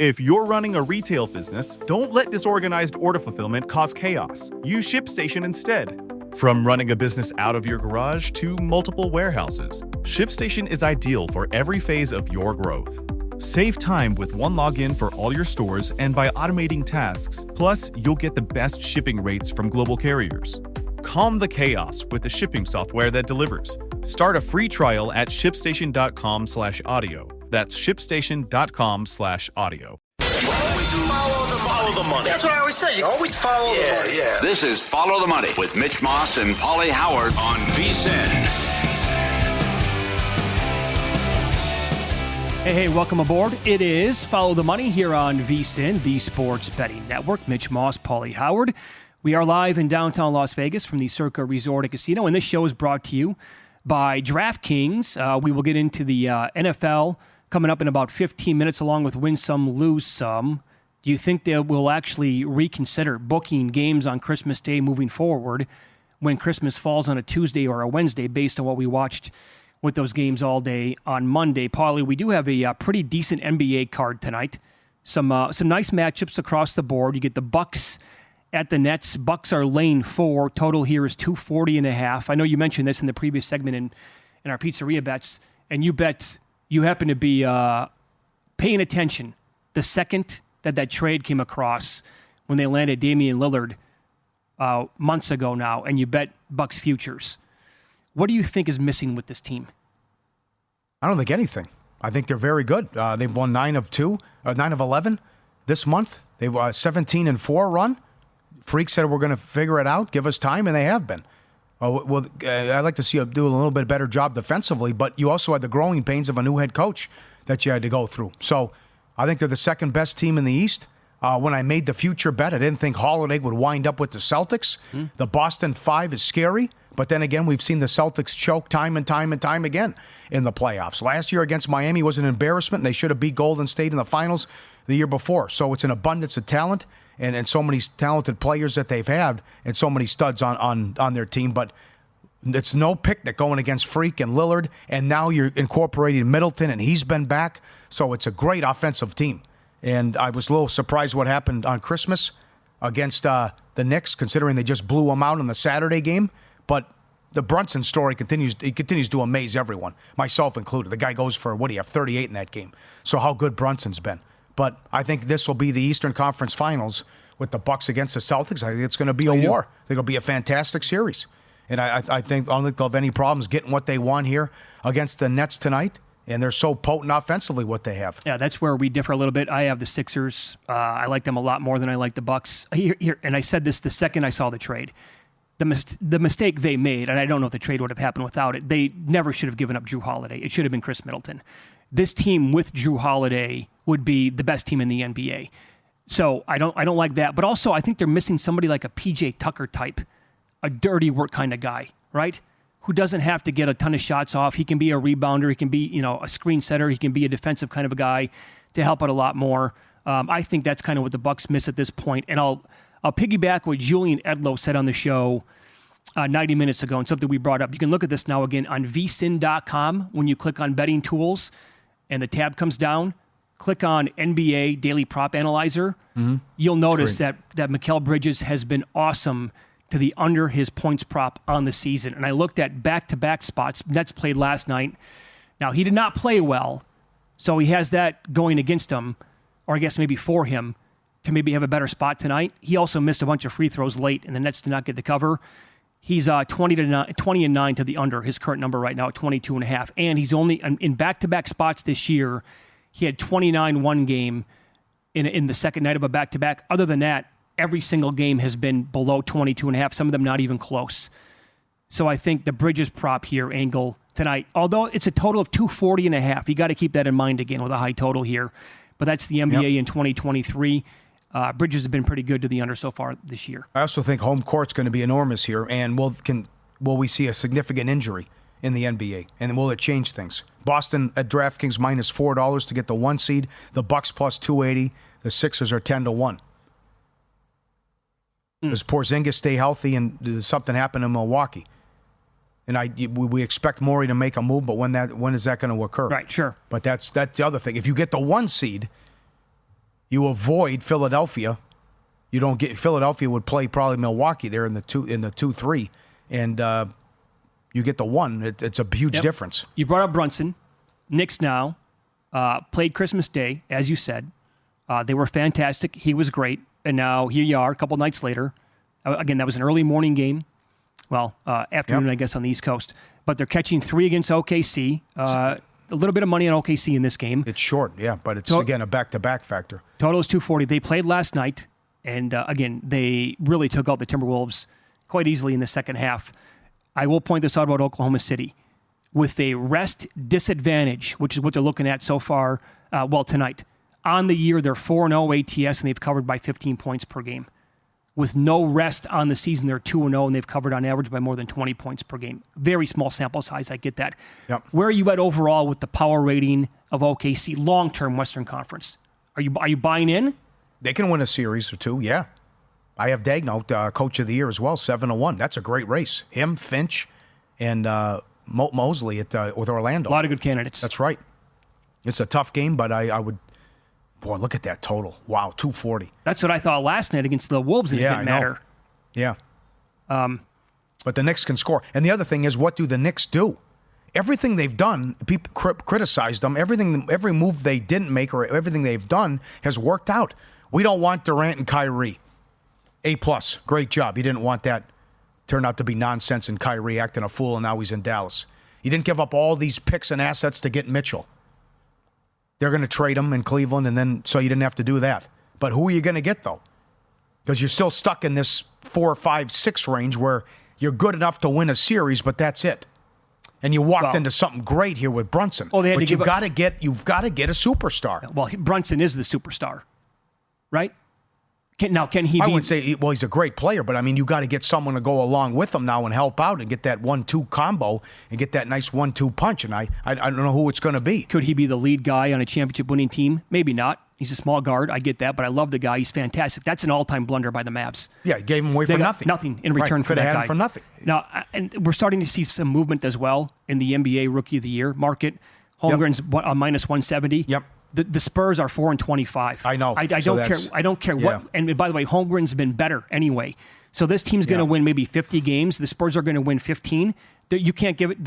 If you're running a retail business, don't let disorganized order fulfillment cause chaos. Use ShipStation instead. From running a business out of your garage to multiple warehouses, ShipStation is ideal for every phase of your growth. Save time with one login for all your stores and by automating tasks. Plus, you'll get the best shipping rates from global carriers. Calm the chaos with the shipping software that delivers. Start a free trial at shipstation.com/audio. That's shipstation.com/audio. Always follow the money. That's what I always say. You always follow the money. Yeah. This is Follow the Money with Mitch Moss and Pauly Howard on VSiN. Hey, welcome aboard. It is Follow the Money here on VSiN, the Sports Betting Network. Mitch Moss, Pauly Howard. We are live in downtown Las Vegas from the Circa Resort and Casino, and this show is brought to you by DraftKings. We will get into the NFL coming up in about 15 minutes, along with Win Some, Lose Some. Do you think they will actually reconsider booking games on Christmas Day moving forward when Christmas falls on a Tuesday or a Wednesday based on what we watched with those games all day on Monday? Pauly, we do have a pretty decent NBA card tonight. Some nice matchups across the board. You get the Bucks at the Nets. Bucks are lane 4. Total here is 240.5. I know you mentioned this in the previous segment in our pizzeria bets, and you happen to be paying attention the second that trade came across when they landed Damian Lillard months ago now, and you bet Bucks futures. What do you think is missing with this team? I don't think anything. I think they're very good. They've won 9 of 11 this month. They've 17-4 run. Freak said we're going to figure it out. Give us time, and they have been. I'd like to see them do a little bit better job defensively, but you also had the growing pains of a new head coach that you had to go through. So I think they're the second best team in the East. When I made the future bet, I didn't think Holiday would wind up with the Celtics. The Boston 5 is scary, but then again, we've seen the Celtics choke time and time again in the playoffs. Last year against Miami was an embarrassment, and they should have beat Golden State in the finals the year before. So it's an abundance of talent. And so many talented players that they've had and so many studs on their team. But it's no picnic going against Freak and Lillard. And now you're incorporating Middleton, and he's been back. So it's a great offensive team. And I was a little surprised what happened on Christmas against the Knicks, considering they just blew them out in the Saturday game. But the Brunson story continues to amaze everyone, myself included. The guy goes for, 38 in that game. So how good Brunson's been. But I think this will be the Eastern Conference Finals with the Bucks against the Celtics. I think it's going to be a war. I think it'll be a fantastic series. And I don't think they'll have any problems getting what they want here against the Nets tonight. And they're so potent offensively what they have. Yeah, that's where we differ a little bit. I have the Sixers. I like them a lot more than I like the Bucks. Here, and I said this the second I saw the trade. The mistake they made, and I don't know if the trade would have happened without it, they never should have given up Jrue Holiday. It should have been Chris Middleton. This team with Jrue Holiday would be the best team in the NBA. So I don't like that. But also I think they're missing somebody like a PJ Tucker type, a dirty work kind of guy, right? Who doesn't have to get a ton of shots off. He can be a rebounder. He can be, a screen setter. He can be a defensive kind of a guy to help out a lot more. I think that's kind of what the Bucks miss at this point. And I'll piggyback what Julian Edlow said on the show 90 minutes ago, and something we brought up. You can look at this now again on vsin.com when you click on betting tools and the tab comes down. Click on NBA Daily Prop Analyzer. Mm-hmm. You'll notice that Mikal Bridges has been awesome to the under his points prop on the season. And I looked at back-to-back spots. Nets played last night. Now, he did not play well, so he has that going against him, or I guess maybe for him, to maybe have a better spot tonight. He also missed a bunch of free throws late, and the Nets did not get the cover. He's 20-9 to the under, his current number right now at 22.5. And he's only in back-to-back spots this year. He had 29 one game in the second night of a back-to-back. Other than that, every single game has been below 22.5, some of them not even close. So I think the Bridges prop here angle tonight, although it's a total of 240.5, you got to keep that in mind again with a high total here. But that's the NBA in 2023. Bridges have been pretty good to the under so far this year. I also think home court's going to be enormous here, and will we see a significant injury in the NBA, and will it change things? Boston at DraftKings minus $4 to get the 1 seed. The Bucks plus 280. The Sixers are 10-1. Does Porzingis stay healthy, and does something happen in Milwaukee? And we expect Morey to make a move, but when is that going to occur? Right, sure. But that's the other thing. If you get the 1 seed, You avoid Philadelphia. You don't get Philadelphia would play probably Milwaukee there in the 2-3, and you get the 1. It's a huge difference. You brought up Brunson. Knicks now played Christmas Day, as you said. They were fantastic. He was great. And now here you are a couple nights later. Again, that was an early morning game. Well, afternoon, I guess, on the East Coast. But they're catching 3 against OKC. A little bit of money on OKC in this game. It's short, yeah, but it's, again, a back-to-back factor. Total is 240. They played last night, and again, they really took out the Timberwolves quite easily in the second half. I will point this out about Oklahoma City. With a rest disadvantage, which is what they're looking at so far, tonight. On the year, they're 4-0 ATS, and they've covered by 15 points per game. With no rest on the season, they're 2-0, and they've covered on average by more than 20 points per game. Very small sample size, I get that. Yep. Where are you at overall with the power rating of OKC, long-term Western Conference? Are you buying in? They can win a series or 2, yeah. I have Daigneault, Coach of the Year as well, 7-1. That's a great race. Him, Finch, and Mosley with Orlando. A lot of good candidates. That's right. It's a tough game, but I would... Boy, look at that total. Wow, 240. That's what I thought last night against the Wolves, and it didn't matter. Yeah. But the Knicks can score. And the other thing is, what do the Knicks do? Everything they've done, people criticized them. Every move they didn't make or everything they've done has worked out. We don't want Durant and Kyrie. A+. Great job. You didn't want that. Turned out to be nonsense, and Kyrie acting a fool, and now he's in Dallas. You didn't give up all these picks and assets to get Mitchell. They're going to trade him in Cleveland, and then so you didn't have to do that. But who are you going to get, though? Because you're still stuck in this 4, 5, 6 range where you're good enough to win a series, but that's it. And you walked into something great here with Brunson. Oh, but you've got to get a superstar. Well, Brunson is the superstar, right? Can he be? I wouldn't say, he's a great player, but I mean, you got to get someone to go along with him now and help out and get that 1-2 combo and get that nice 1-2 punch. And I don't know who it's going to be. Could he be the lead guy on a championship-winning team? Maybe not. He's a small guard. I get that, but I love the guy. He's fantastic. That's an all-time blunder by the Mavs. Yeah, he gave him away for nothing. Nothing in return for that guy. Could have had him for nothing. Now, and we're starting to see some movement as well in the NBA Rookie of the Year market. Holmgren's minus 170. Yep. The Spurs are 4-25. I know. I don't care. I don't care what. And by the way, Holmgren's been better anyway. So this team's going to win maybe 50 games. The Spurs are going to win 15. You can't give it.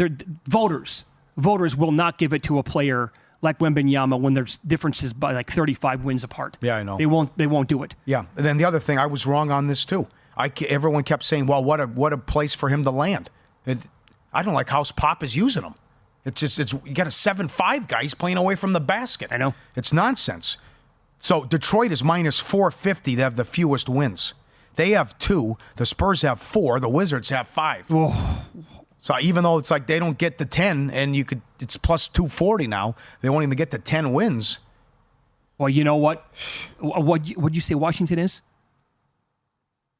Voters will not give it to a player like Wembanyama when there's differences by like 35 wins apart. Yeah, I know. They won't do it. Yeah. And then the other thing, I was wrong on this too. Everyone kept saying, "Well, what a place for him to land." I don't like how Pop is using him. It's you got a 7'5" guy. He's playing away from the basket. I know. It's nonsense. So Detroit is minus 450 to have the fewest wins. They have 2. The Spurs have 4. The Wizards have 5. Oh. So even though it's like they don't get the 10, and it's plus 240 now. They won't even get the 10 wins. Well, you know what? What'd you say Washington is?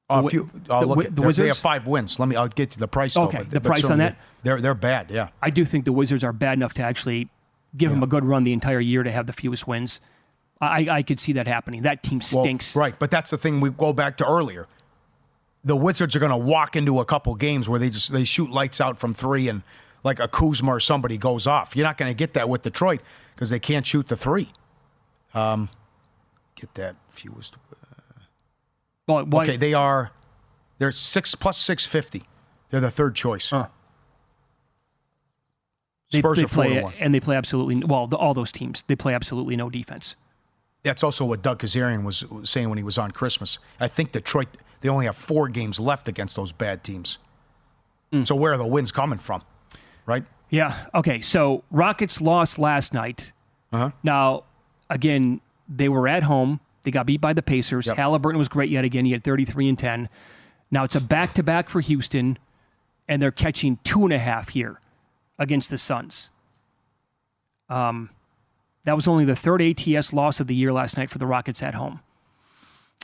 The Wizards? They have 5 wins. I'll get to the price. Okay, the price on that? They're bad, yeah. I do think the Wizards are bad enough to actually give them a good run the entire year to have the fewest wins. I could see that happening. That team stinks. Well, right, but that's the thing we go back to earlier. The Wizards are going to walk into a couple games where they shoot lights out from 3 and like a Kuzma or somebody goes off. You're not going to get that with Detroit because they can't shoot the 3. Get that fewest. Okay, they're 6 plus 650. They're the third choice. Spurs are 4-1. And they play absolutely, all those teams, they play absolutely no defense. That's also what Doug Kazarian was saying when he was on Christmas. I think Detroit, they only have 4 games left against those bad teams. So where are the wins coming from, right? Yeah, okay, so Rockets lost last night. Now, again, they were at home. They got beat by the Pacers. Yep. Halliburton was great yet again. He had 33 and 10. Now it's a back-to-back for Houston, and they're catching 2.5 here against the Suns. That was only the third ATS loss of the year last night for the Rockets at home.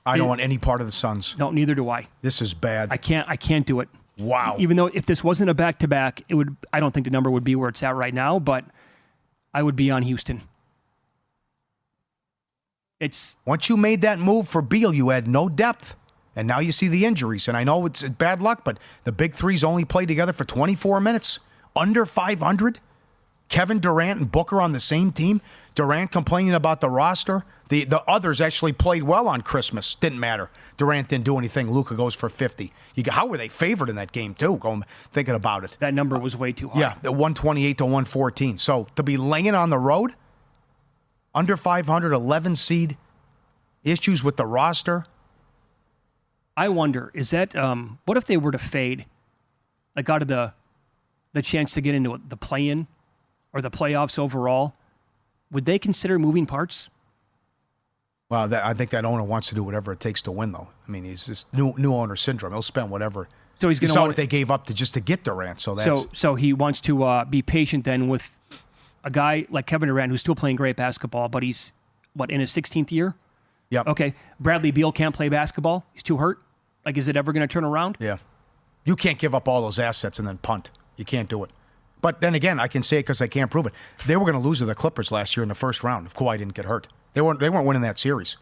I don't want any part of the Suns. No, neither do I. This is bad. I can't do it. Wow. Even though if this wasn't a back-to-back, I don't think the number would be where it's at right now, but I would be on Houston. Once you made that move for Beal, you had no depth. And now you see the injuries. And I know it's bad luck, but the big threes only played together for 24 minutes. Under 500. Kevin Durant and Booker on the same team. Durant complaining about the roster. The others actually played well on Christmas. Didn't matter. Durant didn't do anything. Luka goes for 50. How were they favored in that game, too? Thinking about it. That number was way too high. Yeah, the 128 to 114. So to be laying on the road, under 500, 11 seed, issues with the roster. I wonder, is that what if they were to fade, like out of the chance to get into the play-in or the playoffs overall? Would they consider moving parts? Well, I think that owner wants to do whatever it takes to win, though. I mean, he's just new owner syndrome. He'll spend whatever. So he's going to saw what they gave up to get Durant. So he wants to be patient then with a guy like Kevin Durant who's still playing great basketball, but he's in his 16th year. Yep. Okay. Bradley Beal can't play basketball. He's too hurt. Like, is it ever going to turn around? Yeah. You can't give up all those assets and then punt. You can't do it. But then again, I can say it because I can't prove it. They were going to lose to the Clippers last year in the first round if Kawhi didn't get hurt. They weren't winning that series.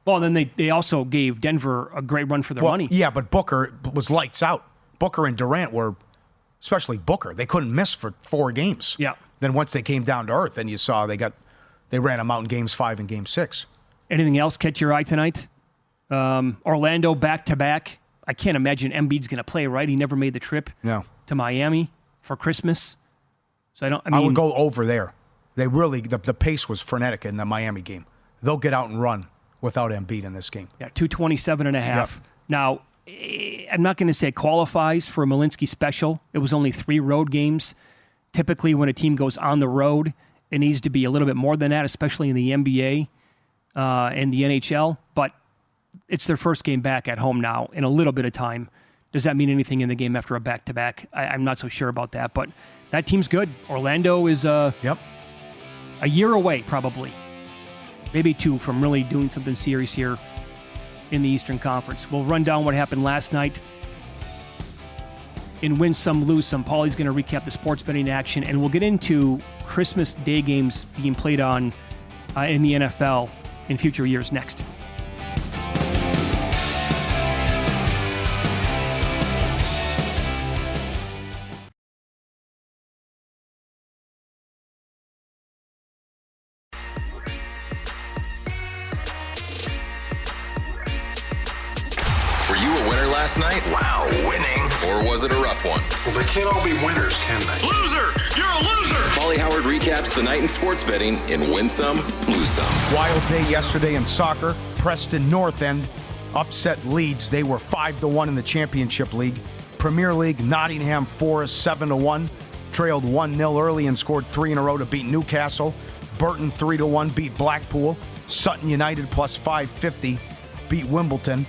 Well, then they also gave Denver a great run for their money. Yeah, but Booker was lights out. Booker and Durant were, especially Booker, they couldn't miss for 4 games. Yeah. Then once they came down to earth, and you saw they ran them out in games 5 and game 6. Anything else catch your eye tonight? Orlando back-to-back. I can't imagine Embiid's going to play, right? He never made the trip to Miami for Christmas. So I would go over there. They really, the pace was frenetic in the Miami game. They'll get out and run without Embiid in this game. Yeah, 227.5. Yep. Now, I'm not going to say it qualifies for a Malinsky special. It was only 3 road games. Typically, when a team goes on the road, it needs to be a little bit more than that, especially in the NBA and the NHL. But it's their first game back at home now in a little bit of time. Does that mean anything in the game after a back-to-back? I'm not so sure about that, but that team's good. Orlando is a year away, probably. Maybe 2 from really doing something serious here in the Eastern Conference. We'll run down what happened last night in Win Some, Lose Some. Pauly's going to recap the sports betting action, and we'll get into Christmas Day games being played on in the NFL in future years next. Last night? Wow, winning. Or was it a rough one? Well, they can't all be winners, can they? Loser! You're a loser! Pauly Howard recaps the night in sports betting in Win Some, Lose Some. Wild day yesterday in soccer. Preston North End upset Leeds. They were 5-1 in the Championship League. Premier League, Nottingham Forest 7-1. Trailed 1-0 early and scored 3 in a row to beat Newcastle. Burton 3-1 beat Blackpool. Sutton United plus 550 beat Wimbledon.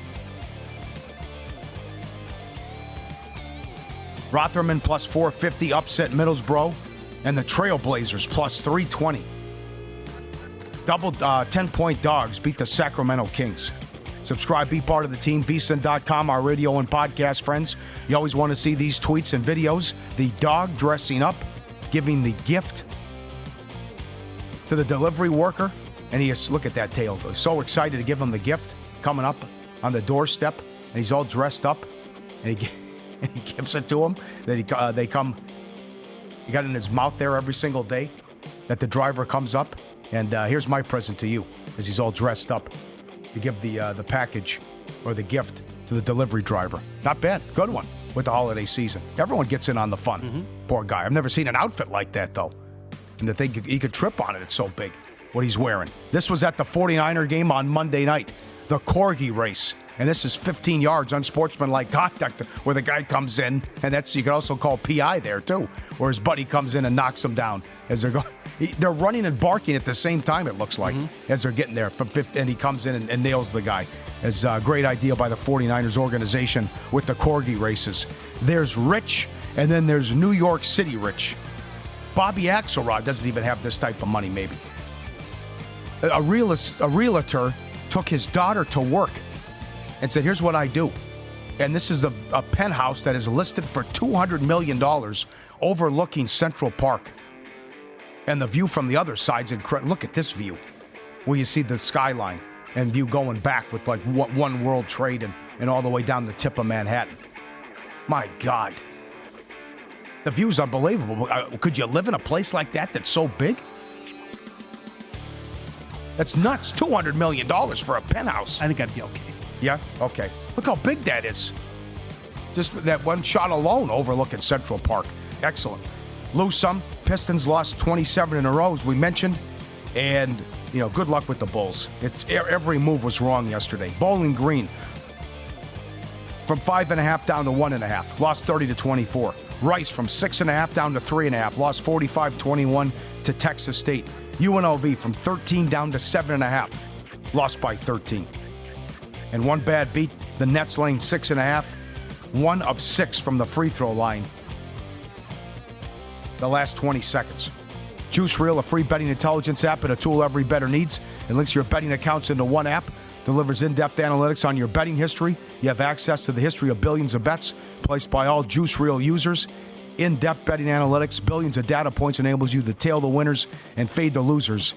Rotherham plus 450 upset Middlesbrough, and the Trailblazers plus 320. Double 10-point dogs beat the Sacramento Kings. Subscribe, be part of the team, vsin.com, our radio and podcast friends. You always want to see these tweets and videos. The dog dressing up, giving the gift to the delivery worker, and he is, look at that tail. He's so excited to give him the gift coming up on the doorstep, and he's all dressed up, and he gives it to him. That he got it in his mouth there every single day. That the driver comes up, and here's my present to you, as he's all dressed up to give the package or the gift to the delivery driver. Not bad, good one with the holiday season. Everyone gets in on the fun. Mm-hmm. Poor guy. I've never seen an outfit like that though, and to think he could trip on it. It's so big. What he's wearing. This was at the 49er game on Monday night, the Corgi race. And this is 15 yards unsportsmanlike conduct where the guy comes in, and you can also call PI there too, where his buddy comes in and knocks him down as they're going. They're running and barking at the same time, it looks like, as they're getting there from 50, and he comes in and nails the guy. It's a great idea by the 49ers organization with the Corgi races. There's Rich, and then there's New York City Rich. Bobby Axelrod doesn't even have this type of money, maybe. A realtor took his daughter to work and said, here's what I do. And this is a penthouse that is listed for $200 million overlooking Central Park. And the view from the other side's incredible. Look at this view where you see the skyline and view going back with like One World Trade and all the way down the tip of Manhattan. My God. The view's unbelievable. Could you live in a place like that that's so big? That's nuts. $200 million for a penthouse. I think I'd be okay. Yeah? Okay. Look how big that is. Just that one shot alone overlooking Central Park. Excellent. Lose some. Pistons lost 27 in a row, as we mentioned. And, good luck with the Bulls. Every move was wrong yesterday. Bowling Green, from 5.5 down to 1.5. Lost 30-24. Rice from 6.5 down to 3.5. Lost 45-21 to Texas State. UNLV from 13 down to 7.5. Lost by 13. And one bad beat, the Nets laying 6.5. 1 of 6 from the free throw line. The last 20 seconds. Juice Reel, a free betting intelligence app and a tool every bettor needs. It links your betting accounts into one app, delivers in-depth analytics on your betting history. You have access to the history of billions of bets placed by all Juice Reel users. In-depth betting analytics, billions of data points enables you to tail the winners and fade the losers.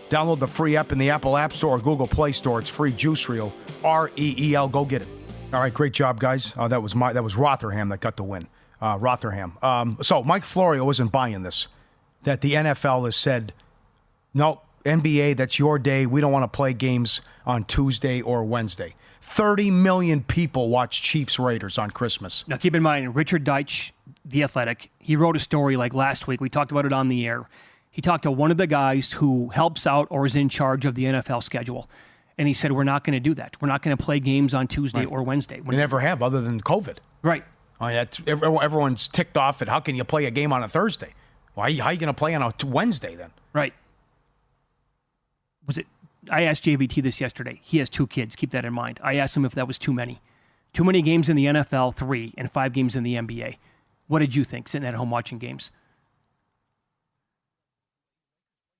Download the free app in the Apple App Store or Google Play Store. It's free. Juice Reel, REEL. Go get it. All right, great job, guys. That was Rotherham that got the win. Rotherham. So Mike Florio isn't buying this. That the NFL has said, no, NBA, that's your day. We don't want to play games on Tuesday or Wednesday. 30 million people watch Chiefs Raiders on Christmas. Now, keep in mind, Richard Deitch, The Athletic, he wrote a story like last week. We talked about it on the air. He talked to one of the guys who helps out or is in charge of the NFL schedule. And he said, we're not going to do that. We're not going to play games on Tuesday or Wednesday. We never have, other than COVID. Right. Everyone's ticked off at how can you play a game on a Thursday? Well, how are you going to play on a Wednesday then? Right. I asked JVT this yesterday. He has 2 kids. Keep that in mind. I asked him if that was too many. Too many games in the NFL, 3, and 5 games in the NBA. What did you think, sitting at home watching games?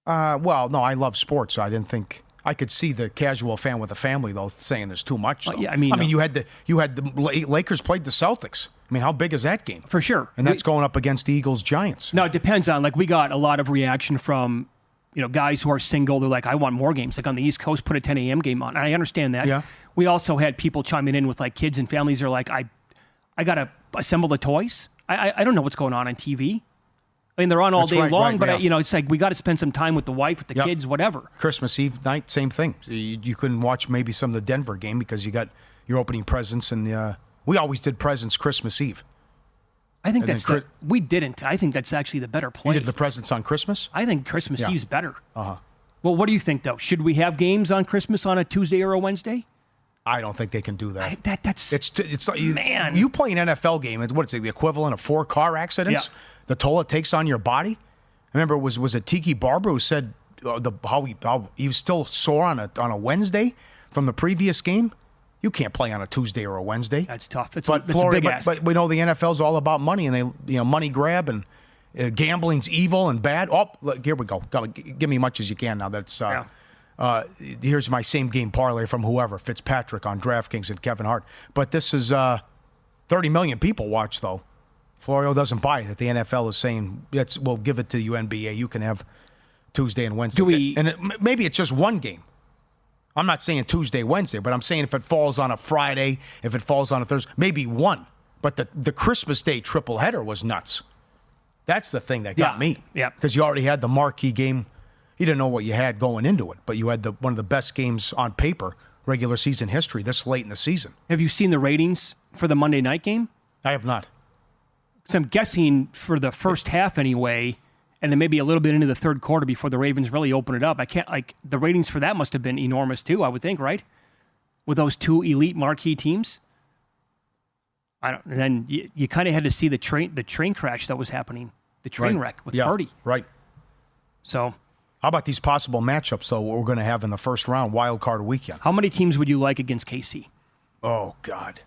Well, no, I love sports, so I didn't think... I could see the casual fan with a family, though, saying there's too much. Yeah, you had the Lakers played the Celtics. I mean, how big is that game? For sure. And that's going up against the Eagles-Giants. No, it depends on, we got a lot of reaction from, guys who are single. They're like, I want more games. Like on the East Coast, put a 10 a.m. game on. And I understand that. Yeah. We also had people chiming in with kids and families are like, I got to assemble the toys. I don't know what's going on TV. I mean, they're on all day long, but it's like we got to spend some time with the wife, with the kids, whatever. Christmas Eve night, same thing. You couldn't watch maybe some of the Denver game because you got your opening presents, and we always did presents Christmas Eve. I think we didn't. I think that's actually the better play. You did the presents on Christmas? I think Christmas Eve's better. Uh-huh. Well, what do you think, though? Should we have games on Christmas on a Tuesday or a Wednesday? I don't think they can do that. It's man. You play an NFL game, what's it, the equivalent of 4 car accidents? Yeah. The toll it takes on your body. I remember was it Tiki Barber who said how he was still sore on a Wednesday from the previous game. You can't play on a Tuesday or a Wednesday. That's tough. That's a big ask. But we know the NFL's all about money, and they money grab, and gambling's evil and bad. Oh, look, here we go. Give me much as you can now. That's here's my same game parlay from whoever, Fitzpatrick on DraftKings and Kevin Hart. But this is 30 million people watch though. Florio doesn't buy it. That the NFL is saying, we'll give it to you, NBA. You can have Tuesday and Wednesday. Maybe it's just one game. I'm not saying Tuesday, Wednesday, but I'm saying if it falls on a Friday, if it falls on a Thursday, maybe one. But the Christmas Day triple header was nuts. That's the thing that got me. Yeah. Because you already had the marquee game. You didn't know what you had going into it, but you had one of the best games on paper, regular season history, this late in the season. Have you seen the ratings for the Monday night game? I have not. So I'm guessing for the first half anyway, and then maybe a little bit into the third quarter before the Ravens really open it up. The ratings for that must have been enormous too, I would think, right? With those 2 elite marquee teams. And then you kind of had to see the train crash that was happening, the train wreck with Purdy. Right. So how about these possible matchups though? What we're going to have in the first round, wild card weekend? How many teams would you like against KC? Oh God.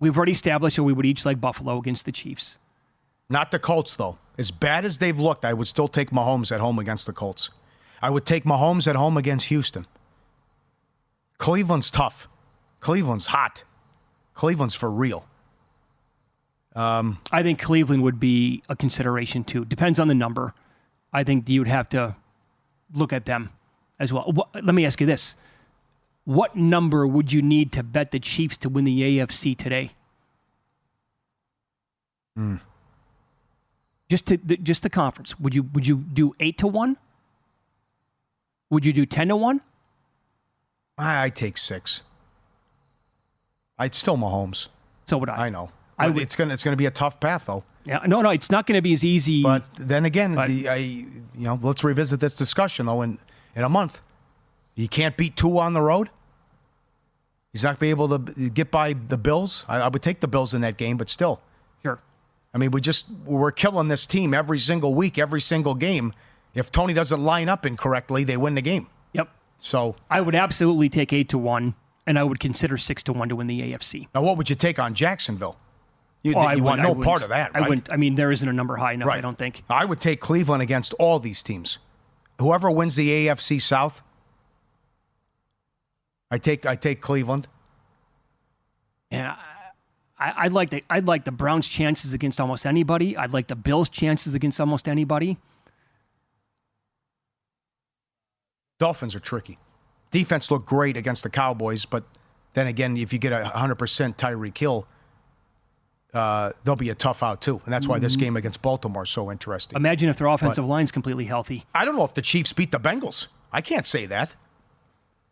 We've already established that we would each like Buffalo against the Chiefs. Not the Colts, though. As bad as they've looked, I would still take Mahomes at home against the Colts. I would take Mahomes at home against Houston. Cleveland's tough. Cleveland's hot. Cleveland's for real. I think Cleveland would be a consideration, too. Depends on the number. I think you would have to look at them as well. Let me ask you this. What number would you need to bet the Chiefs to win the AFC today? Just the conference. Would you do 8-1? Would you do 10-1? I take 6. I'd still Mahomes. So would I. I know. It's gonna be a tough path though. Yeah, no, it's not going to be as easy. But then again, let's revisit this discussion though. In a month, you can't beat Tua on the road. He's not going to be able to get by the Bills. I would take the Bills in that game, but still. Sure. I mean, we're killing this team every single week, every single game. If Tony doesn't line up incorrectly, they win the game. Yep. So I would absolutely take 8-1, and I would consider 6-1 to win the AFC. Now, what would you take on Jacksonville? You I want no wouldn't. part of that, right? I wouldn't. I mean, there isn't a number high enough, Right. I don't think. I would take Cleveland against all these teams. Whoever wins the AFC South, I take Cleveland. And I'd like the Browns' chances against almost anybody. I'd like the Bills' chances against almost anybody. Dolphins are tricky. Defense looked great against the Cowboys, but then again, if you get 100% Tyreek Hill, they'll be a tough out too. And that's why this game against Baltimore is so interesting. Imagine if their offensive line's completely healthy. I don't know if the Chiefs beat the Bengals. I can't say that.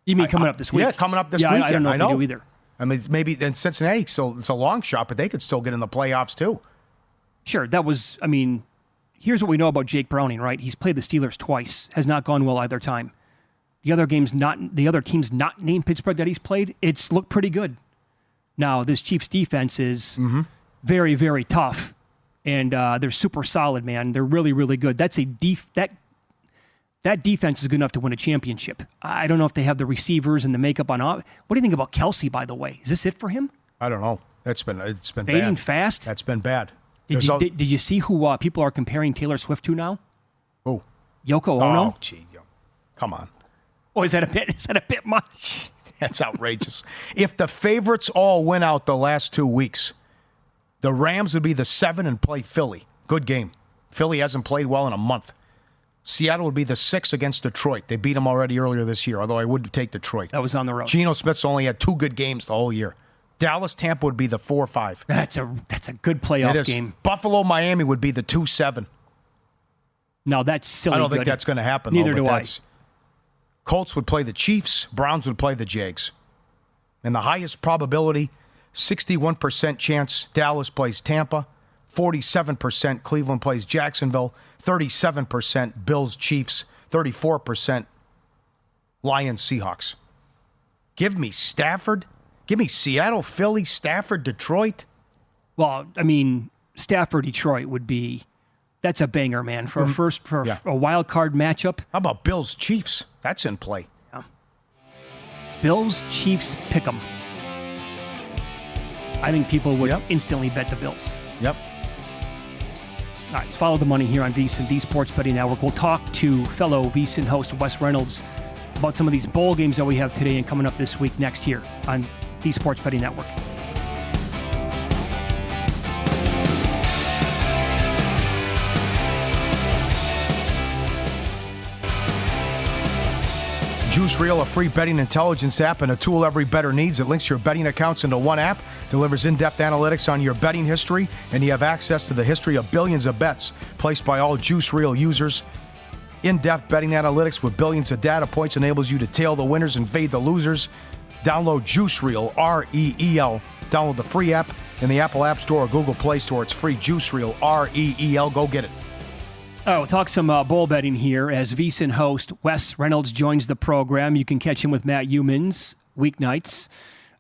You mean coming up this week? Yeah, coming up this weekend. I don't know if they do either. I mean, maybe then Cincinnati, so it's a long shot, but they could still get in the playoffs too. Sure, here's what we know about Jake Browning, right? He's played the Steelers twice, has not gone well either time. The other teams not named Pittsburgh that he's played, it's looked pretty good. Now, this Chiefs defense is very, very tough, and they're super solid, man. They're really, really good. That's that defense is good enough to win a championship. I don't know if they have the receivers and the makeup on. What do you think about Kelsey, by the way? Is this it for him? I don't know. It's been Fading bad. fast. That's been bad. Did you see who people are comparing Taylor Swift to now? Who? Yoko Ono. Oh, gee, come on. Oh, is that a bit much? That's outrageous. If the favorites all win out the last 2 weeks, the Rams would be the 7 and play Philly. Good game. Philly hasn't played well in a month. Seattle would be the 6 against Detroit. They beat them already earlier this year, although I would take Detroit. That was on the road. Geno Smith's only had 2 good games the whole year. Dallas, Tampa would be the 4-5. That's a good playoff game. Buffalo, Miami would be the 2-7. No, that's silly. I don't think that's going to happen. Neither do I. Colts would play the Chiefs. Browns would play the Jags. And the highest probability, 61% chance, Dallas plays Tampa. 47% Cleveland plays Jacksonville. 37% Bills Chiefs. 34% Lions Seahawks. Give me Stafford. Give me Seattle, Philly, Stafford, Detroit. Well, I mean, Stafford, Detroit would be. That's a banger, man. For a wild card matchup. How about Bills Chiefs? That's in play. Yeah. Bills Chiefs pick 'em. I think people would instantly bet the Bills. Yep. All right, let's follow the money here on VSiN, the Sports Betting Network. We'll talk to fellow VSiN host Wes Reynolds about some of these bowl games that we have today and coming up this week next here on the Sports Betting Network. Juice Reel, a free betting intelligence app and a tool every bettor needs. It links your betting accounts into one app, delivers in-depth analytics on your betting history, and you have access to the history of billions of bets placed by all Juice Reel users. In-depth betting analytics with billions of data points enables you to tail the winners and fade the losers. Download Juice Reel, R-E-E-L. Download the free app in the Apple App Store or Google Play Store. It's free. Juice Reel, R-E-E-L. Go get it. All right, we'll talk some bowl betting here as VSiN host Wes Reynolds joins the program. You can catch him with Matt Youmans weeknights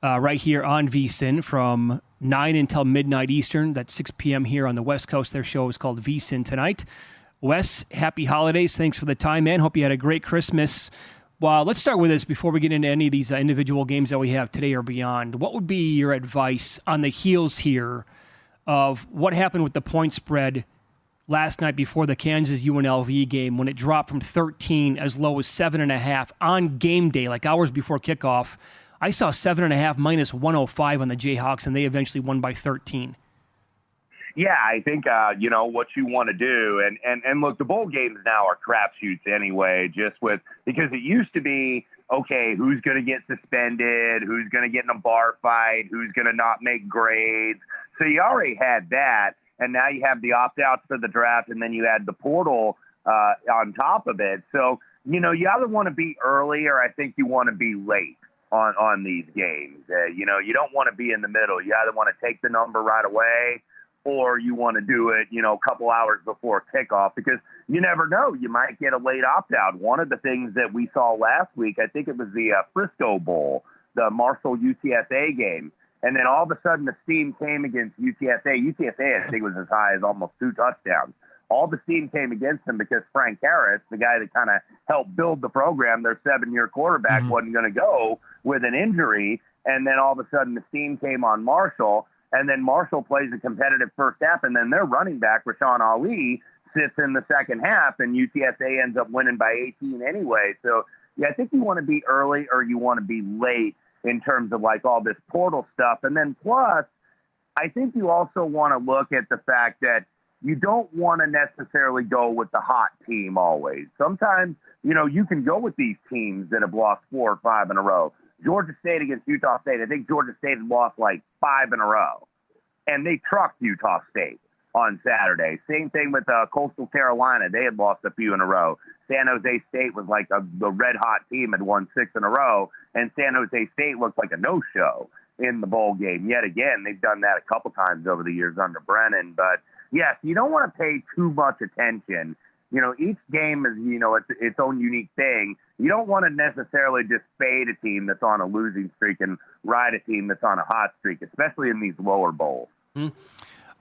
right here on VSiN from 9 until midnight Eastern. That's 6 p.m. here on the West Coast. Their show is called VSiN Tonight. Wes, happy holidays. Thanks for the time, man. Hope you had a great Christmas. Well, let's start with this before we get into any of these individual games that we have today or beyond. What would be your advice on the heels here of what happened with the point spread last night before the Kansas UNLV game when it dropped from 13 as low as 7.5 on game day, like hours before kickoff? I saw 7.5 minus 105 on the Jayhawks, and they eventually won by 13. Yeah, I think, what you want to do. And look, the bowl games now are crapshoots anyway, because it used to be, okay, who's going to get suspended, who's going to get in a bar fight, who's going to not make grades. So you already had that. And now you have the opt-outs for the draft, and then you add the portal on top of it. So, you either want to be early or I think you want to be late on these games. You don't want to be in the middle. You either want to take the number right away or you want to do it, a couple hours before kickoff, because you never know. You might get a late opt-out. One of the things that we saw last week, I think it was the Frisco Bowl, the Marshall UTSA game, and then all of a sudden the steam came against UTSA. UTSA, I think, was as high as almost 2 touchdowns. All the steam came against them because Frank Harris, the guy that kind of helped build the program, their 7-year quarterback, wasn't going to go with an injury. And then all of a sudden the steam came on Marshall, and then Marshall plays a competitive first half, and then their running back, Rashawn Ali, sits in the second half, and UTSA ends up winning by 18 anyway. So, yeah, I think you want to be early or you want to be late in terms of like all this portal stuff. And then plus, I think you also want to look at the fact that you don't want to necessarily go with the hot team always. Sometimes, you can go with these teams that have lost 4 or 5 in a row. Georgia State against Utah State, I think Georgia State had lost like 5 in a row. And they trucked Utah State on Saturday. Same thing with Coastal Carolina. They had lost a few in a row. San Jose State was like the red-hot team, had won 6 in a row. And San Jose State looked like a no-show in the bowl game. Yet again, they've done that a couple times over the years under Brennan. But, yes, you don't want to pay too much attention. Each game is, its own unique thing. You don't want to necessarily just fade a team that's on a losing streak and ride a team that's on a hot streak, especially in these lower bowls. All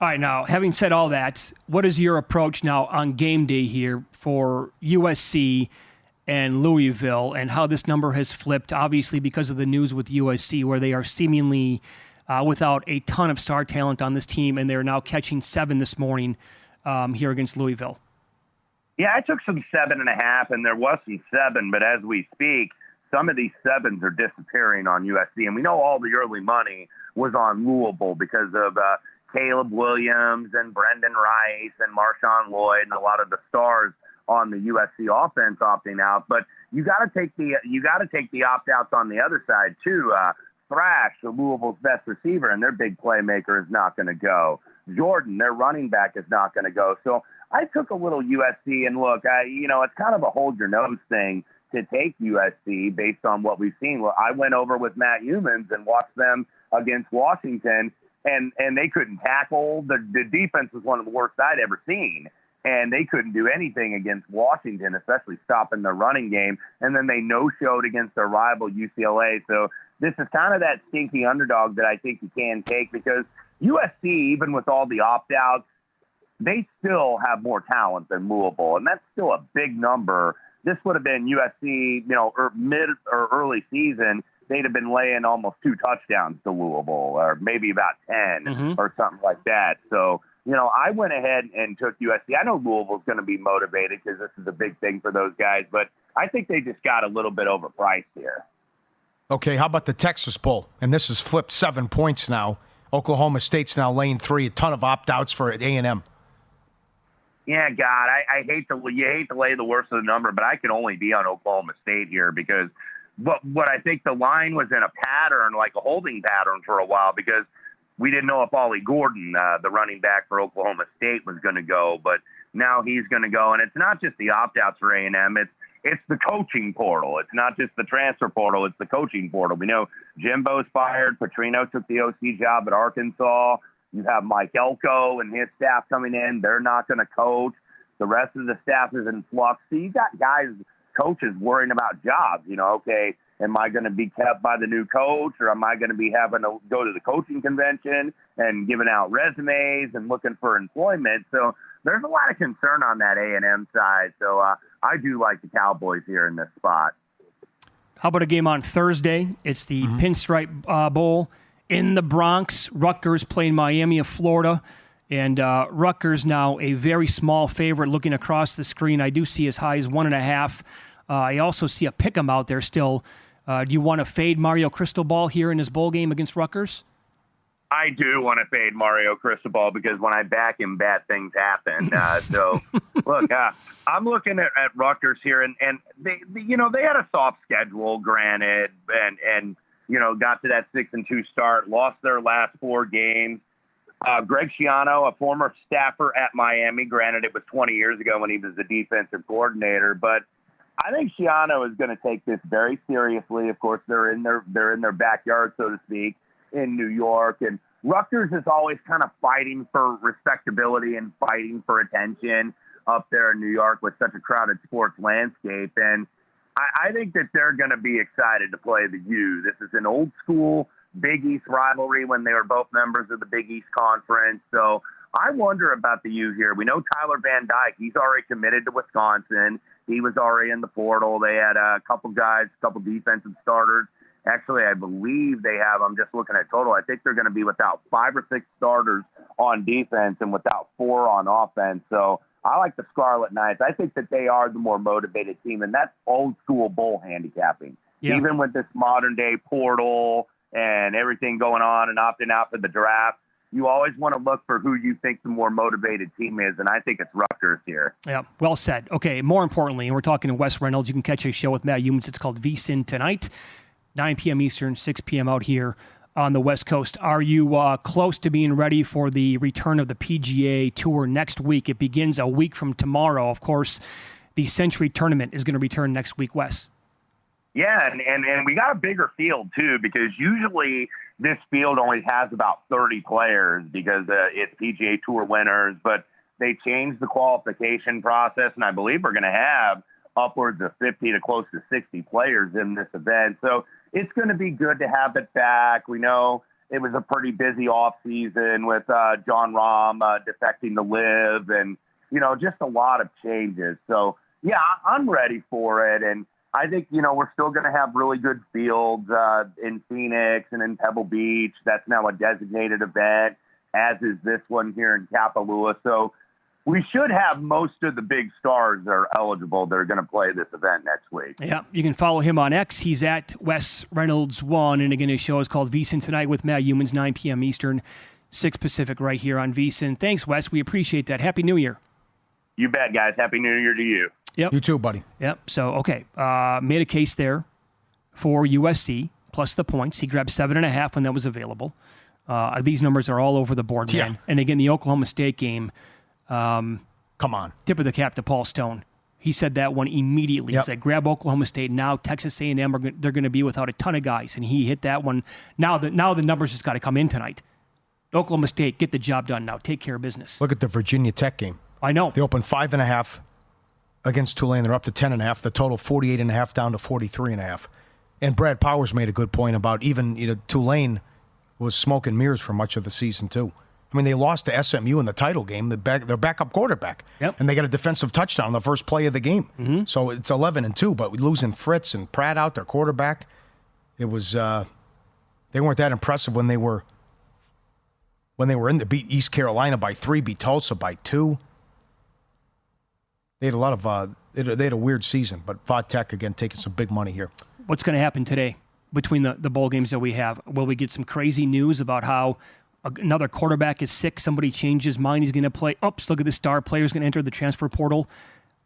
right, now, having said all that, what is your approach now on game day here for USC and Louisville, and how this number has flipped, obviously, because of the news with USC, where they are seemingly without a ton of star talent on this team, and they're now catching 7 this morning here against Louisville? Yeah, I took some 7.5, and there was some 7, but as we speak, some of these 7s are disappearing on USC, and we know all the early money was on Louisville because of Caleb Williams and Brendan Rice and Marshawn Lloyd and a lot of the stars on the USC offense opting out. But you got to take the opt-outs on the other side too. Thrash, Louisville's best receiver, and their big playmaker is not going to go. Jordan, their running back, is not going to go. So I took a little USC, and look, it's kind of a hold your nose thing to take USC based on what we've seen. Well, I went over with Matt Humans and watched them against Washington, and they couldn't tackle. The defense was one of the worst I'd ever seen, and they couldn't do anything against Washington, especially stopping the running game. And then they no-showed against their rival UCLA. So this is kind of that stinky underdog that I think you can take, because USC, even with all the opt-outs, they still have more talent than Louisville, and that's still a big number. This would have been USC, mid or early season. They'd have been laying almost 2 touchdowns to Louisville, or maybe about 10 or something like that. So, I went ahead and took USC. I know Louisville's going to be motivated because this is a big thing for those guys, but I think they just got a little bit overpriced here. Okay, how about the Texas Bowl? And this has flipped 7 points now. Oklahoma State's now laying 3, a ton of opt-outs for A&M. Yeah, God, I hate to lay the worst of the number, but I can only be on Oklahoma State here because what I think the line was in a pattern, like a holding pattern for a while, because we didn't know if Pauly Gordon, the running back for Oklahoma State, was going to go, but now he's going to go. And it's not just the opt-outs for A&M. It's the coaching portal. It's not just the transfer portal. It's the coaching portal. We know Jimbo's fired. Petrino took the OC job at Arkansas. You have Mike Elko and his staff coming in. They're not going to coach. The rest of the staff is in flux. So you got coaches worrying about jobs. Okay, am I going to be kept by the new coach, or am I going to be having to go to the coaching convention and giving out resumes and looking for employment? So there's a lot of concern on that A&M side. So I do like the Cowboys here in this spot. How about a game on Thursday? It's the Pinstripe Bowl in the Bronx. Rutgers playing Miami of Florida. And Rutgers now a very small favorite looking across the screen. I do see as high as 1.5. I also see a pick'em out there still. Do you want to fade Mario Cristobal here in his bowl game against Rutgers? I do want to fade Mario Cristobal because when I back him, bad things happen. Look, I'm looking at Rutgers here, and they had a soft schedule, granted, and got to that 6-2 start, lost their last 4 games. Greg Schiano, a former staffer at Miami, granted it was 20 years ago when he was the defensive coordinator, but I think Shiano is going to take this very seriously. Of course, they're in their backyard, so to speak, in New York, and Rutgers is always kind of fighting for respectability and fighting for attention up there in New York with such a crowded sports landscape. And I think that they're going to be excited to play the U. This is an old school Big East rivalry when they were both members of the Big East Conference. So I wonder about the U here. We know Tyler Van Dyke. He's already committed to Wisconsin. He was already in the portal. They had a couple guys, a couple defensive starters. Actually, I believe they have, I'm just looking at total, I think they're going to be without 5 or 6 starters on defense and without 4 on offense. So I like the Scarlet Knights. I think that they are the more motivated team, and that's old school bowl handicapping. Yeah. Even with this modern day portal and everything going on and opting out for the draft, you always want to look for who you think the more motivated team is, and I think it's Rutgers here. Yeah, well said. Okay, more importantly, and we're talking to Wes Reynolds. You can catch a show with Matt Humans. It's called VSiN tonight, 9 p.m. Eastern, 6 p.m. out here on the West Coast. Are you close to being ready for the return of the PGA Tour next week? It begins a week from tomorrow. Of course, the Century Tournament is going to return next week, Wes. Yeah, and we got a bigger field, too, because usually this field only has about 30 players because it's PGA Tour winners, but they changed the qualification process, and I believe we're going to have upwards of 50 to close to 60 players in this event. So it's going to be good to have it back. We know it was a pretty busy off season with John Rahm defecting to LIV and, just a lot of changes. So, yeah, I'm ready for it. And I think, we're still going to have really good fields in Phoenix and in Pebble Beach. That's now a designated event, as is this one here in Kapalua. So we should have most of the big stars that are eligible that are going to play this event next week. Yeah, you can follow him on X. He's at Wes Reynolds 1. And again, his show is called VSiN Tonight with Matt Humans, 9 p.m. Eastern, 6 Pacific, right here on VSiN. Thanks, Wes. We appreciate that. Happy New Year. You bet, guys. Happy New Year to you. Yep. You too, buddy. Yep. So, okay. Made a case there for USC plus the points. He grabbed 7.5 when that was available. These numbers are all over the board, man. Yeah. And again, the Oklahoma State game. Come on. Tip of the cap to Paul Stone. He said that one immediately. Yep. He said, grab Oklahoma State. Now Texas A&M, they're going to be without a ton of guys. And he hit that one. Now the numbers just got to come in tonight. Oklahoma State, get the job done now. Take care of business. Look at the Virginia Tech game. I know. They opened 5.5 against Tulane. They're up to 10.5. The total 48.5 down to 43.5. And Brad Powers made a good point about even Tulane was smoke and mirrors for much of the season too. I mean, they lost to SMU in the title game. Their backup quarterback, yep. And they got a defensive touchdown on the first play of the game. Mm-hmm. So it's 11-2. But losing Fritz and Pratt out, their quarterback, it was they weren't that impressive when they were in to beat East Carolina by 3, beat Tulsa by 2. They had a lot of they had a weird season, but Va Tech again taking some big money here. What's going to happen today between the bowl games that we have? Will we get some crazy news about how another quarterback is sick? Somebody changed his mind. He's going to play. Oops! Look at this star player is going to enter the transfer portal.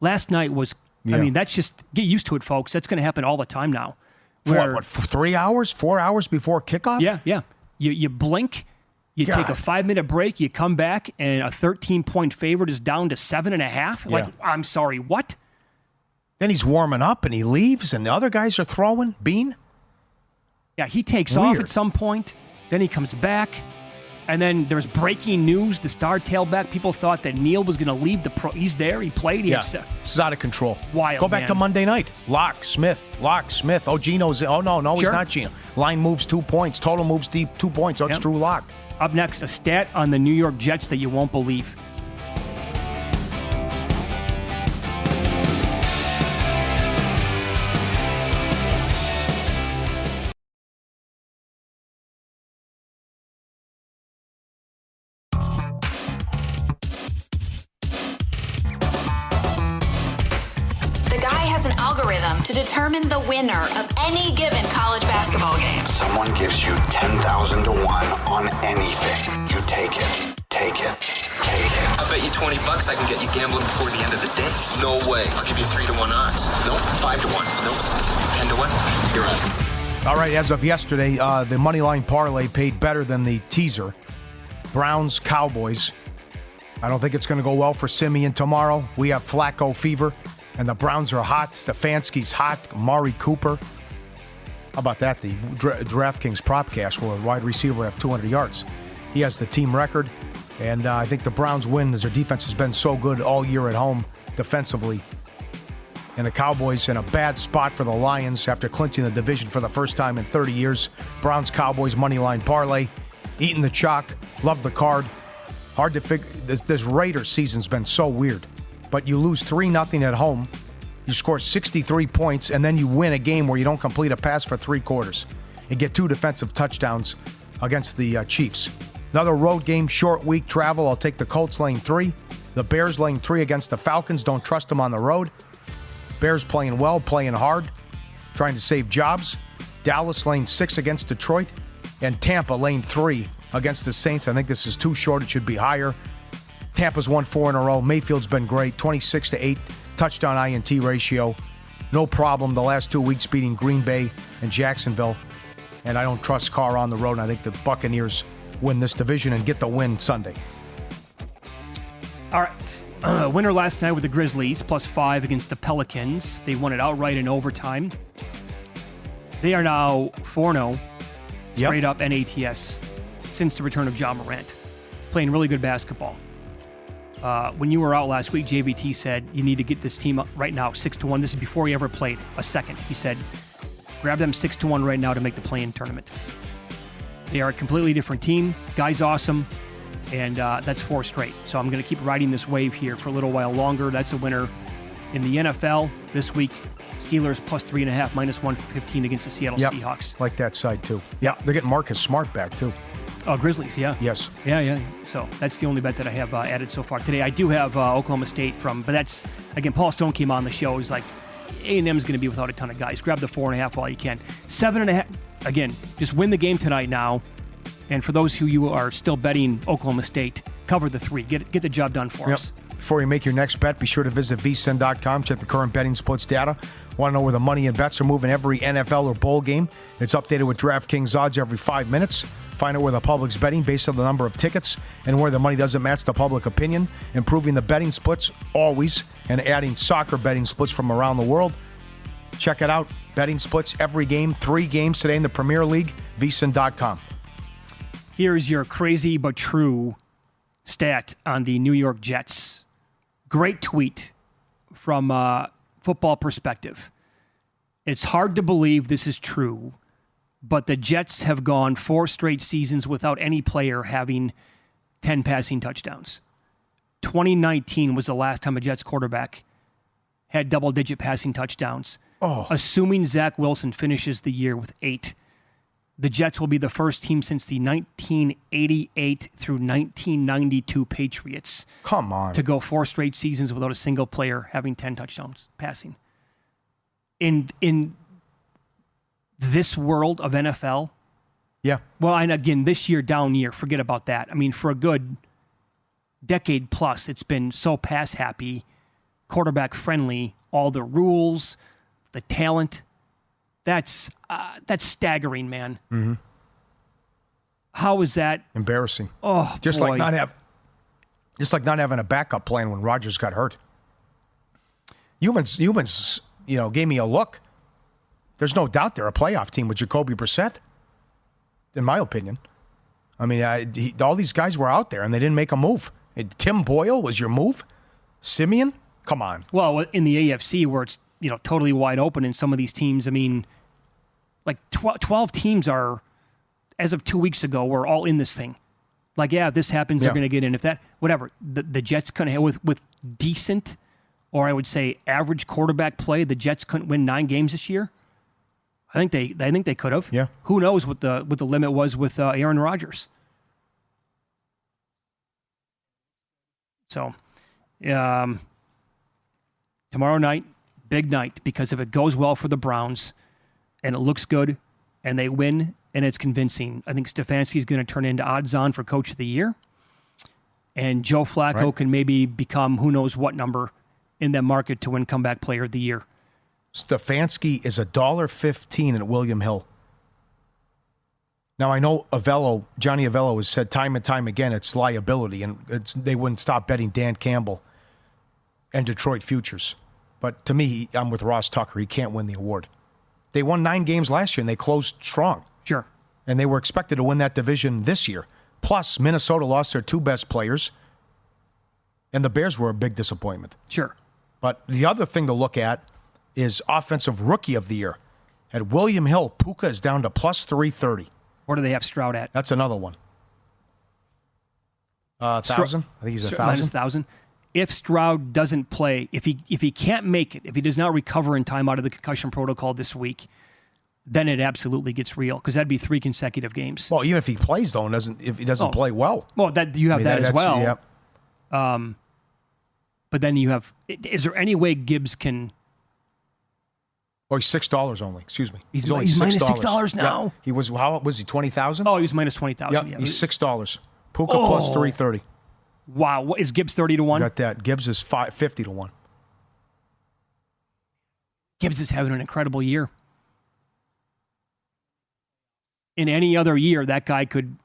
Last night was. Yeah. I mean, that's just get used to it, folks. That's going to happen all the time now. What? 3 hours? 4 hours before kickoff? Yeah. You blink. You take a 5-minute break, you come back, and a 13-point favorite is down to 7.5. Yeah. Like, I'm sorry, what? Then he's warming up, and he leaves, and the other guys are throwing. Bean? Yeah, he takes off at some point. Then he comes back, and then there's breaking news. The star tailback, people thought that Neal was going to leave the pro. He's there. He played. This is out of control. Wild, Go back to Monday night. Lock, Smith. Oh, Gino's. Oh, no, sure. He's not Gino. Line moves 2 points. Total moves deep 2 points. Oh, it's Drew Lock. Up next, a stat on the New York Jets that you won't believe. To determine the winner of any given college basketball game. Someone gives you 10,000 to 1 on anything. You take it. I bet you $20 I can get you gambling before the end of the day. No way. I'll give you 3 to 1 odds. Nope. 5 to 1. Nope. 10 to 1. You're on. All right, as of yesterday, the Moneyline Parlay paid better than the teaser. Browns, Cowboys. I don't think it's going to go well for Simeon tomorrow. We have Flacco fever. And the Browns are hot. Stefanski's hot. Amari Cooper. How about that? The DraftKings Propcast, where a wide receiver have 200 yards. He has the team record. And I think the Browns win as their defense has been so good all year at home defensively. And the Cowboys in a bad spot for the Lions after clinching the division for the first time in 30 years. Browns-Cowboys moneyline parlay. Eating the chalk. Love the card. Hard to figure. This Raiders season's been so weird. But you lose 3-0 at home. You score 63 points, and then you win a game where you don't complete a pass for 3 quarters. And get 2 defensive touchdowns against the Chiefs. Another road game, short week travel. I'll take the Colts laying 3. The Bears laying 3 against the Falcons. Don't trust them on the road. Bears playing well, playing hard, trying to save jobs. Dallas laying 6 against Detroit. And Tampa laying 3 against the Saints. I think this is too short. It should be higher. Tampa's won 4 in a row. Mayfield's been great. 26-8 touchdown INT ratio. No problem the last 2 weeks beating Green Bay and Jacksonville. And I don't trust Carr on the road. And I think the Buccaneers win this division and get the win Sunday. All right. Winner last night with the Grizzlies, +5 against the Pelicans. They won it outright in overtime. They are now 4-0, straight up NATS, since the return of Ja Morant. Playing really good basketball. When you were out last week, JVT said you need to get this team up right now, 6-1. This is before he ever played a second. He said, grab them 6-1 right now to make the play-in tournament. They are a completely different team. Guy's awesome. And that's 4 straight. So I'm going to keep riding this wave here for a little while longer. That's a winner in the NFL this week. Steelers +3.5, -115 against the Seattle Seahawks. Like that side, too. Yeah, they're getting Marcus Smart back, too. Oh, Grizzlies, yeah. Yes. Yeah. So that's the only bet that I have added so far today. I do have Oklahoma State but that's, again, Paul Stone came on the show. He's like, A&M is going to be without a ton of guys. Grab the 4.5 while you can. 7.5, again, just win the game tonight now. And for those who you are still betting Oklahoma State, cover the 3. Get the job done for us. Before you make your next bet, be sure to visit vsin.com. Check the current betting splits data. Want to know where the money and bets are moving every NFL or bowl game? It's updated with DraftKings odds every 5 minutes. Find out where the public's betting based on the number of tickets and where the money doesn't match the public opinion. Improving the betting splits always and adding soccer betting splits from around the world. Check it out. Betting splits every game. 3 games today in the Premier League. vsin.com. Here's your crazy but true stat on the New York Jets. Great tweet from Football Perspective. It's hard to believe this is true, but the Jets have gone 4 straight seasons without any player having 10 passing touchdowns. 2019 was the last time a Jets quarterback had double-digit passing touchdowns. Assuming Zach Wilson finishes the year with 8. The Jets will be the first team since the 1988 through 1992 Patriots. Come on. To go 4 straight seasons without a single player having 10 touchdowns passing. In this world of NFL. Yeah. Well, and again, this year, down year, forget about that. I mean, for a good decade plus, it's been so pass happy, quarterback friendly, all the rules, the talent. That's staggering, man. Mm-hmm. How is that embarrassing? Oh, just boy. like not having a backup plan when Rodgers got hurt. Humans, gave me a look. There's no doubt they're a playoff team with Jacoby Brissett, in my opinion. I mean, all these guys were out there and they didn't make a move. Tim Boyle was your move. Simeon, come on. Well, in the AFC where it's totally wide open in some of these teams, I mean, like 12 teams are, as of 2 weeks ago, we're all in this thing. Like, if this happens, they're going to get in. If that, whatever, the Jets couldn't have, with decent, or I would say average quarterback play, the Jets couldn't win 9 games this year. I think they could have. Yeah. Who knows what the limit was with Aaron Rodgers. So, tomorrow night, big night, because if it goes well for the Browns and it looks good and they win and it's convincing, I think Stefanski's going to turn into odds-on for Coach of the Year. And Joe Flacco can maybe become who knows what number in that market to win Comeback Player of the Year. Stefanski is $1.15 at William Hill. Now, I know Johnny Avello has said time and time again it's liability, and they wouldn't stop betting Dan Campbell and Detroit futures. But to me, I'm with Ross Tucker. He can't win the award. They won 9 games last year, and they closed strong. Sure. And they were expected to win that division this year. Plus, Minnesota lost their 2 best players, and the Bears were a big disappointment. Sure. But the other thing to look at is Offensive Rookie of the Year. At William Hill, Puka is down to plus 330. What do they have Stroud at? That's another one. 1,000? I think he's 1,000. Minus 1,000. If Stroud doesn't play, if he can't make it, if he does not recover in time out of the concussion protocol this week, then it absolutely gets real, because that'd be 3 consecutive games. Well, even if he plays, though, if he doesn't play well. Well, you have that as well. Yep. But then you have, is there any way Gibbs can... Oh, he's $6 only. Excuse me. He's only minus $6 now. Yeah. He was, how was he, 20,000? Oh, he was minus 20,000. Yep, Yeah, he's $6. Puka plus 330. Wow. What, is Gibbs 30 to 1? Got that. Gibbs is 50 to 1. Gibbs is having an incredible year. In any other year, that guy could...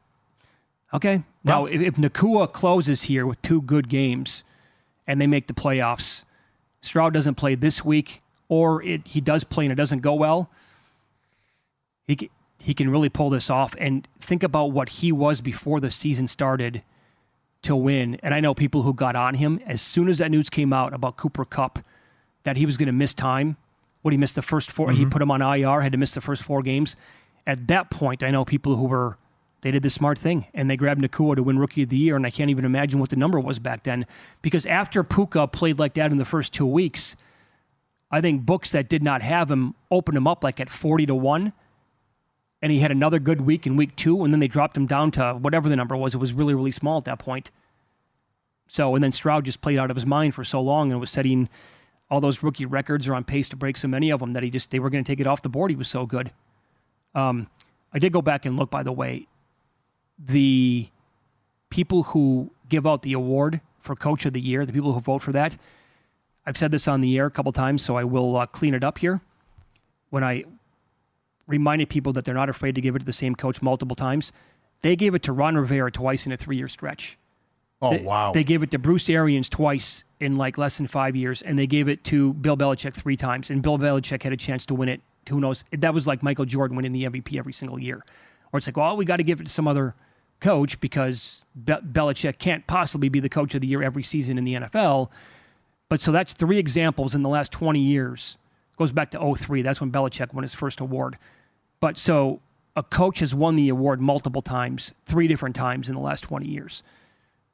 Okay. Now, if Nakua closes here with 2 good games and they make the playoffs, Stroud doesn't play this week, or he does play and it doesn't go well, he can really pull this off. And think about what he was before the season started to win. And I know people who got on him as soon as that news came out about Cooper Kupp, that he was going to miss time. He missed the first 4. He put him on IR, had to miss the first 4 games. At that point, I know people who they did the smart thing, and they grabbed Nakua to win Rookie of the Year, and I can't even imagine what the number was back then. Because after Puka played like that in the first 2 weeks, I think books that did not have him opened him up like at 40 to 1, and he had another good week in week 2, and then they dropped him down to whatever the number was. It was really, really small at that point. So, and then Stroud just played out of his mind for so long and was setting all those rookie records, or on pace to break so many of them, that they were going to take it off the board. He was so good. I did go back and look, by the way. The people who give out the award for Coach of the Year, the people who vote for that, I've said this on the air a couple times, so I will clean it up here. When I reminded people that they're not afraid to give it to the same coach multiple times, they gave it to Ron Rivera twice in a 3-year stretch. Wow. They gave it to Bruce Arians twice in like less than 5 years, and they gave it to Bill Belichick 3 times, and Bill Belichick had a chance to win it. Who knows? That was like Michael Jordan winning the MVP every single year. Or it's like, well, we got to give it to some other coach because Belichick can't possibly be the coach of the year every season in the NFL. But so that's 3 examples in the last 20 years. It goes back to 2003. That's when Belichick won his first award. But so a coach has won the award multiple times, 3 different times in the last 20 years.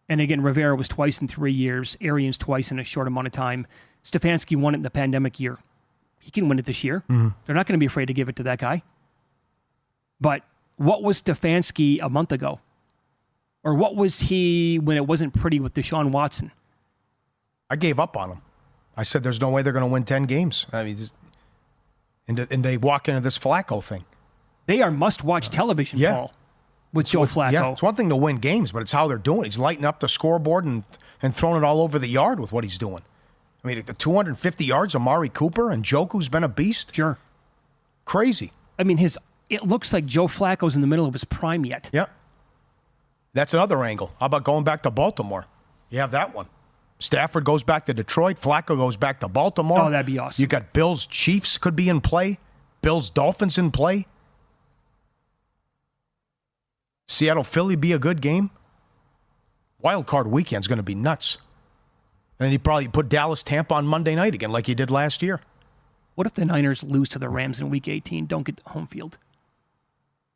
And again, Rivera was twice in 3 years, Arians twice in a short amount of time. Stefanski won it in the pandemic year. He can win it this year. Mm-hmm. They're not going to be afraid to give it to that guy. But what was Stefanski a month ago? Or what was he when it wasn't pretty with Deshaun Watson? I gave up on him. I said there's no way they're going to win 10 games. I mean, and they walk into this Flacco thing. They are must-watch television, Paul, with Joe Flacco. Yeah, it's one thing to win games, but it's how they're doing it. He's lighting up the scoreboard and throwing it all over the yard with what he's doing. I mean, the 250 yards, Amari Cooper, and Njoku's been a beast. Sure. Crazy. I mean, it looks like Joe Flacco's in the middle of his prime yet. Yeah. That's another angle. How about going back to Baltimore? You have that one. Stafford goes back to Detroit. Flacco goes back to Baltimore. Oh, that'd be awesome. You got Bills, Chiefs could be in play. Bills, Dolphins in play. Seattle, Philly be a good game. Wild card weekend's going to be nuts. And he probably put Dallas, Tampa on Monday night again like he did last year. What if the Niners lose to the Rams in Week 18, don't get the home field?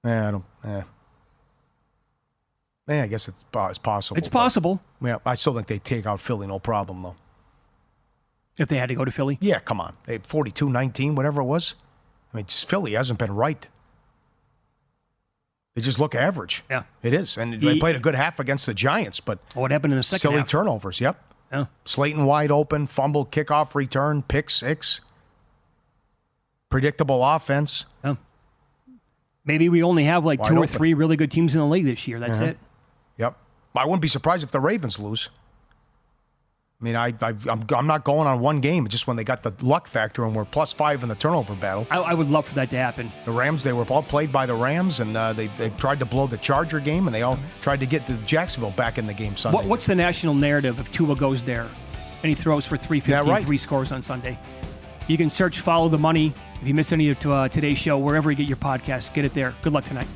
I guess it's possible. It's possible. Yeah, I still think they take out Philly, no problem, though. If they had to go to Philly? Yeah, come on. 42-19, whatever it was. I mean, Philly hasn't been right. They just look average. Yeah. It is. And they played a good half against the Giants, but what happened in the second half? Silly turnovers, yep. Yeah. Slayton wide open, fumble, kickoff return, pick 6. Predictable offense. Yeah. Maybe we only have like wide 2 or open. 3 really good teams in the league this year. That's it. Yep. I wouldn't be surprised if the Ravens lose. I mean, I'm not going on one game. Just when they got the luck factor and we're +5 in the turnover battle. I would love for that to happen. The Rams, they were all played by the Rams, and they tried to blow the Charger game, and they all tried to get the Jacksonville back in the game Sunday. What's the national narrative if Tua goes there? and he throws for 350 Yeah, right. and 3 scores on Sunday. You can search Follow the Money. If you missed any of today's show, wherever you get your podcasts, get it there. Good luck tonight.